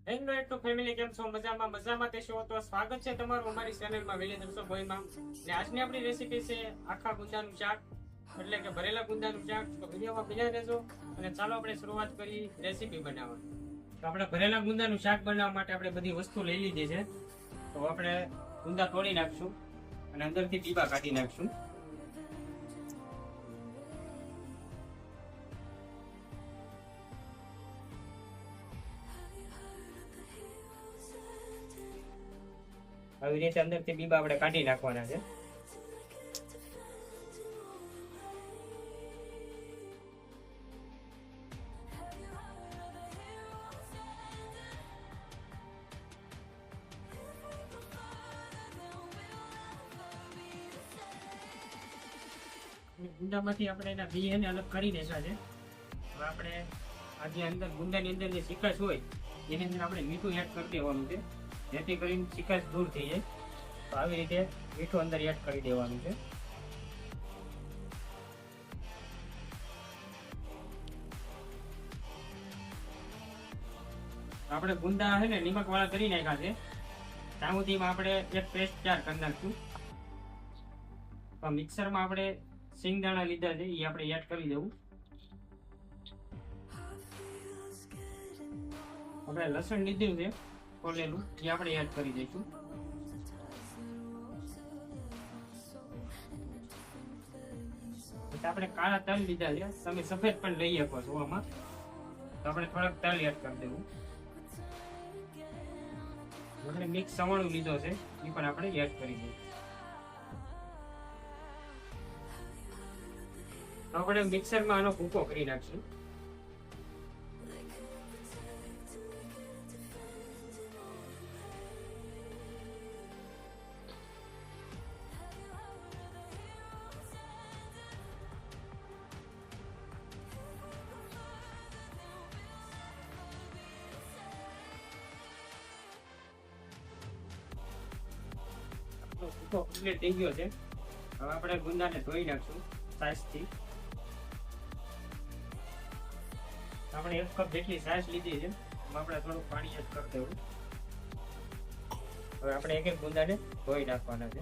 Hello એટલું family કેમ છો? મજામાં તેશો તો સ્વાગત છે તમારું અમારી ચેનલમાં વિલેજ રસોઈમાં. ને આજની આપણી રેસીપી છે આખા ગુંદાનું શાક, એટલે કે ભરેલા ગુંદાનું શાક. તો વિડીયોમાં બન્યા રહેજો અને ચાલો આપણે શરૂઆત કરી રેસીપી બનાવવાની. તો આપણે ભરેલા ગુંદાનું શાક બનાવવા માટે આપણે બધી વસ્તુ લઈ લીધી છે. તો આપણે ગુંદા તોડી નાખશું અને અંદરથી બીબા કાઢી નાખશું. આવી રીતે અંદરથી બીબા આપણે કાઢી નાખવાના છે. ગુંદામાંથી આપણે એના બી એને અલગ કરી દેખા છે. હવે આપણે આ જે અંદર ગુંદાની અંદર જે સિકાશ હોય એની અંદર આપણે મીઠું એડ કરી દેવાનું છે, જેથી કરીને સિકાશ દૂર થઈ જાય. તો આવી રીતે મીઠું અંદર એડ કરી દેવાનું છે. આપણે ગુંદા છે ને નિમક વાળા કરી નાખ્યા છે. ત્યાં સુધીમાં આપણે એક પેસ્ટ તૈયાર કરી નાખશું. મિક્સરમાં આપણે સિંગદાણા લીધા છે, એ આપણે એડ કરી દેવું. આપણે લસણ લીધું છે ફોલેલું, એ આપણે એડ કરી દઈશું. આપણે કાળા તલ લીધા છે, તમે સફેદ પણ લઈ શકો છો આમાં. તો આપણે થોડાક તલ એડ કરી દેવું. આપણે મિક્સ સવાણું લીધો છે, એ પણ આપણે એડ કરી દઈશું. તો આપણે મિક્સરમાં આનો ભૂકો કરી નાખશું. ભૂકો કમ્પ્લીટ થઈ ગયો છે. હવે આપણે ગુંદાને ધોઈ નાખશું છાશથી. આપણે 1 કપ જેટલી છાશ લીધી છે, એમાં આપણે થોડું પાણી એડ કરી દેવું. હવે આપણે એક એક ગુંદાને ધોઈ નાખવાના છે.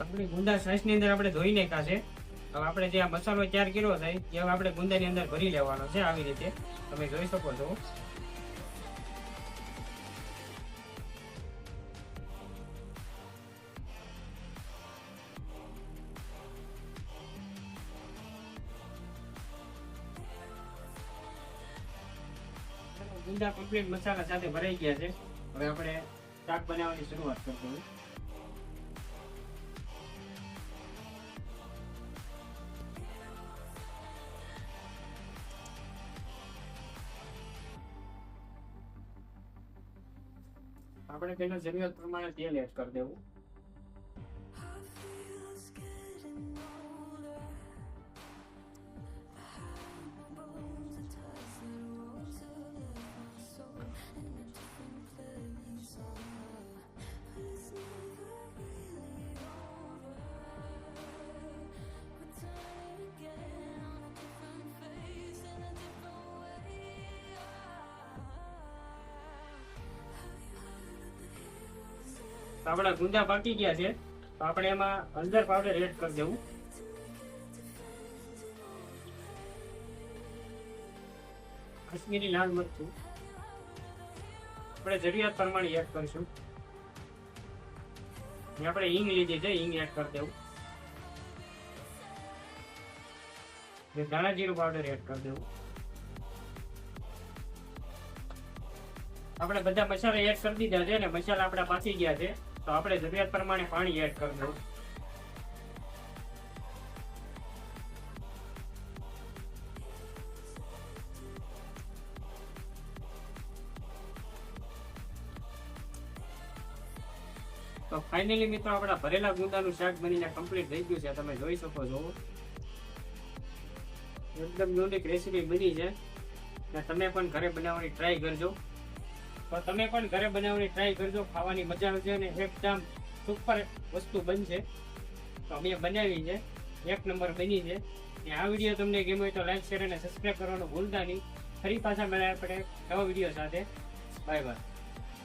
આપણી ગુંદા છાશ ની અંદર આપણે ધોઈ નાખ્યા છે. હવે આપણે જે આ મસાલો તૈયાર કર્યો છે એ હવે આપણે ગુંદાની અંદર ભરી લેવાનો છે. આવી રીતે તમે જોઈ શકો છો. ગુંદા કમ્પ્લીટ મસાલા સાથે ભરાઈ ગયા છે. હવે આપણે શાક બનાવવાની શરૂઆત કરશું. આપણે તેનો જરૂરિયાત પ્રમાણે તેલ એડ કરી દેવું. આપણા ગુંદા પાકી ગયા છે, તો આપણે એમાં હળદર પાવડર એડ કરી દેવું. કાશ્મીરી લાલ મરચું આપણે જરૂરિયાત પ્રમાણે એડ કરીશું. આપણે હિંગ લીધી છે, હિંગ એડ કરી દેવું. ધાણા જીરું પાવડર એડ કરી દેવું. આપણે બધા મસાલા એડ કરી દીધા છે ને મસાલા આપણા પાકી ગયા છે. તો આપણે જરૂરિયાત પ્રમાણે પાણી એડ કરી દઉં. તો ફાઇનલી મિત્રો આપણા ભરેલા ગુંદાનું શાક બનીને કમ્પ્લીટ થઈ ગયું છે, તમે જોઈ શકો છો. એકદમ યુનિક રેસીપી બની છે ને તમે પણ ઘરે બનાવવાની ટ્રાય કરજો. તો તમે પણ ઘરે બનાવવાની ટ્રાય કરજો, ખાવાની મજા આવશે અને એકદમ સુપર વસ્તુ બનશે. તો અમે બનાવી છે, એક નંબર બની છે. ને આ વિડીયો તમને ગમ્યો હોય તો લાઈક શેર અને સબસ્ક્રાઈબ કરવાનું ભૂલતા નહીં. ફરી પાછા મળ્યા આપણે નવા વિડીયો સાથે. Bye bye.